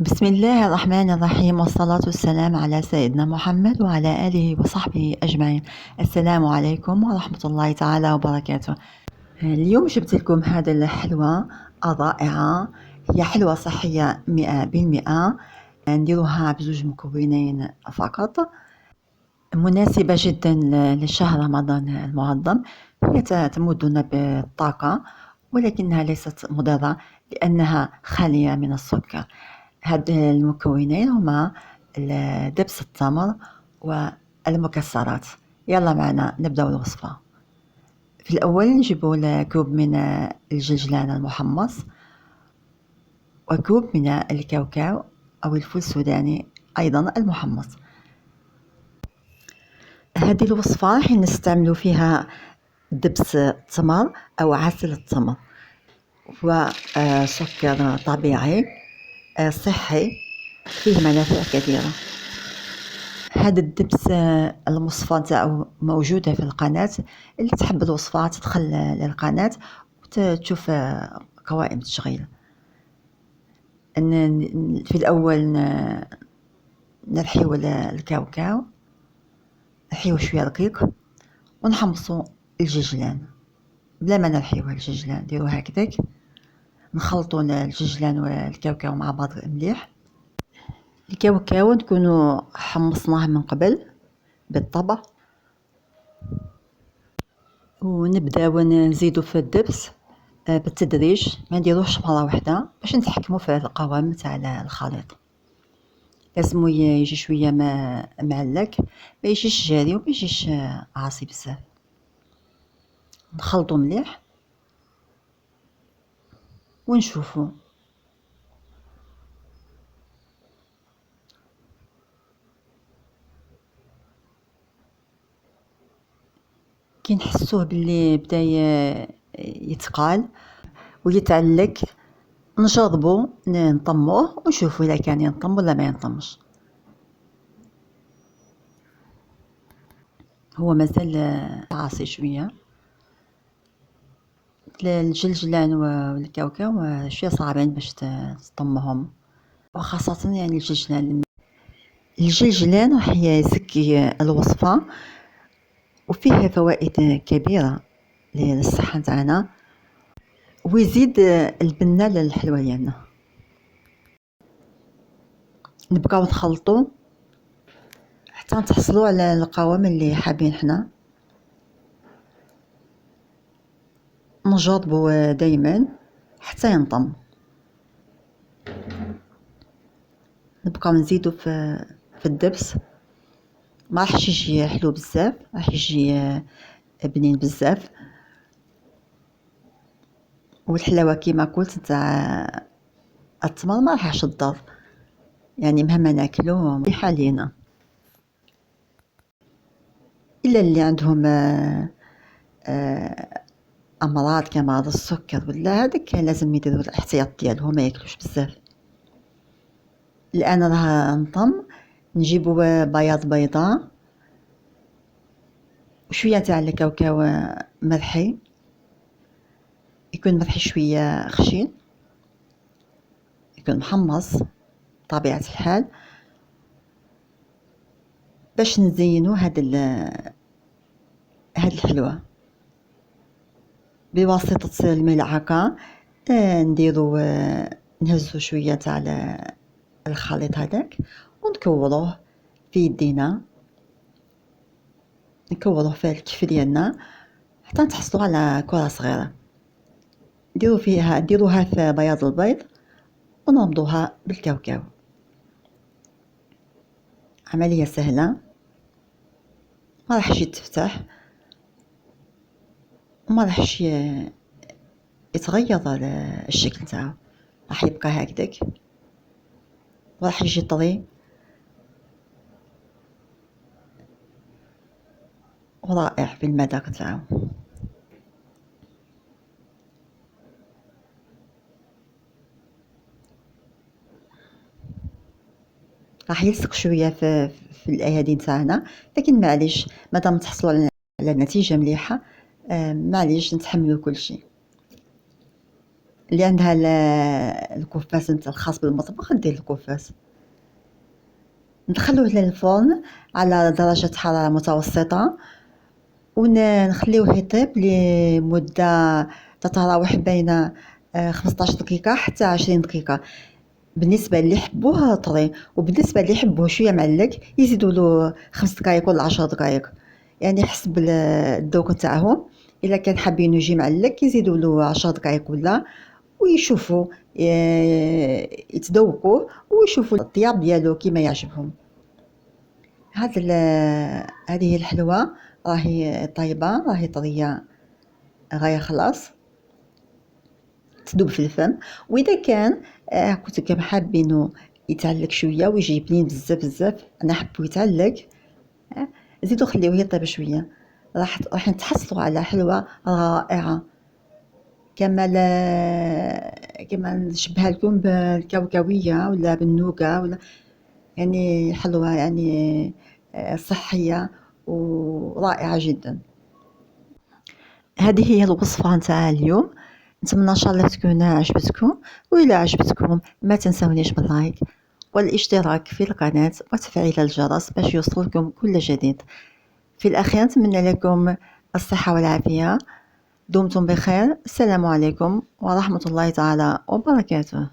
بسم الله الرحمن الرحيم، والصلاة والسلام على سيدنا محمد وعلى آله وصحبه أجمعين. السلام عليكم ورحمة الله تعالى وبركاته. اليوم جبت لكم هذه الحلوى الرائعة. هي حلوى صحية 100%. نديروها بزوج مكونين فقط، مناسبة جدا لشهر رمضان المعظم. هي تمدنا بالطاقة، ولكنها ليست مضرة لأنها خالية من السكر. هاد المكونين هما دبس التمر والمكسرات. يلا معنا نبدأ الوصفة. في الأول نجيبو كوب من الجلجلان المحمص، وكوب من الكاوكاو أو الفول السوداني أيضا المحمص. هذه الوصفة راح نستعملوا فيها دبس التمر أو عسل التمر، وسكر طبيعي صحي فيه منافع كثيرة. هذا الدبس الوصفة نتاعو موجودة في القناة. اللي تحب الوصفة تدخل للقناة وتشوف قوائم التشغيل. في الأول نرحيو الكاوكاو، نرحيو شوية رقيق، ونحمصو الججلان بلا ما نرحيو الججلان. نديرو هكذاك، نخلطو الججلان والكاوكاو مع بعض مليح. الكاوكاو نكونو حمصناه من قبل بالطبع، ونبداو نزيدو في الدبس بالتدريج، ما نديروهش مرة واحدة باش نتحكمو في القوام تاع الخليط. لازمو يجي شوية معلك، ما يجيش جاري وما يجيش عاصي بزاف. نخلطو مليح ونشوفو. كي نحسوه باللي بدا يتقال ويتعلق، نجربو نطموه ونشوفو اذا كان ينطم ولا ما ينطمش. هو مازال عاصي شوية. الجلجلان والكاوكاو شوية صعبين باش تطمهم، وخاصة يعني الجلجلان راح يزكي الوصفة، وفيه فوائد كبيرة للصحة تاعنا، ويزيد البنة للحلوى ديالنا. نبقاو نخلطو حتى نتحصلوا على القوام اللي حابين حنا. نجربو دايما حتى ينطم. نبقاو نزيدو في الدبس، ما راحش يجي حلو بزاف، راح يجي بنين بزاف. والحلاوه كيما قلت تاع التمر ما راحش تضر، يعني مهما ناكلو مليحه لينا. الا اللي عندهم امراض كمرض السكر ولا هذاك لازم يديروا الاحتياط ديالهم، ما ياكلوش بزاف. الان راه نطم، نجيبو بياض بيضاء وشويه تاع الكاوكاو مرحي، يكون مرحي شويه خشين، يكون محمص طبيعه الحال، باش نزينو هاد الحلوى بواسطه الملعقه. نديرو نهزو شويه تاع الخليط هذاك ونكوروه في يدينا، نكوروه في الكف ديالنا حتى نتحصلوا على كرة صغيرة. نديروها في بياض البيض ونربطوها بالكاوكاو. عملية سهلة، ما راحش يتفتح وما راحش يتغير الشكل تاعو، راح يبقى هكذاك وراح يجي طري ورائع في المذاق تاعو. راح يلصق شويه في الايادي تاعنا، لكن معليش مادام تحصلوا على نتيجه مليحه، معليش نتحملوا كل شيء. اللي عندها الكفاس الخاص بالمطبخ دير الكفاس. ندخلوه للفرن على درجة حرارة متوسطة، ونخليوه يطيب لمدة تتراوح بين 15 دقيقة حتى 20 دقيقة، بالنسبة اللي يحبوه طري، وبالنسبة اللي يحبوه شوية معلق يزيدوا له 5 دقائق ولا 10 دقائق، يعني حسب الذوق نتاعهم. الا كان حابين يجي معلق يزيدوا له 10 دقائق ولا، ويشوفوا يتذوقوه ويشوفوا الطياب ديالو كيما يعجبهم. هذه الحلوى راهي طايبة، راهي طرية غاية خلاص تذوب في الفم. واذا كان كنتم حابينه يتعلق شويه ويجي بنين بزاف بزاف، انا حبو يتعلق، زيدوا خليوه يطيب شويه، راح نتحصلوا على حلوى رائعه. كما نشبهها لكم بالكاوكاويه ولا بالنوكا، ولا يعني حلوى يعني صحيه ورائعه جدا. هذه هي الوصفة نتاع اليوم، نتمنى ان شاء الله تكون عجبتكم. والى عجبتكم ما تنسونيش باللايك والاشتراك في القناة وتفعيل الجرس باش يوصلكم كل جديد. في الاخير نتمنى لكم الصحة والعافية، دمتم بخير. السلام عليكم ورحمة الله تعالى وبركاته.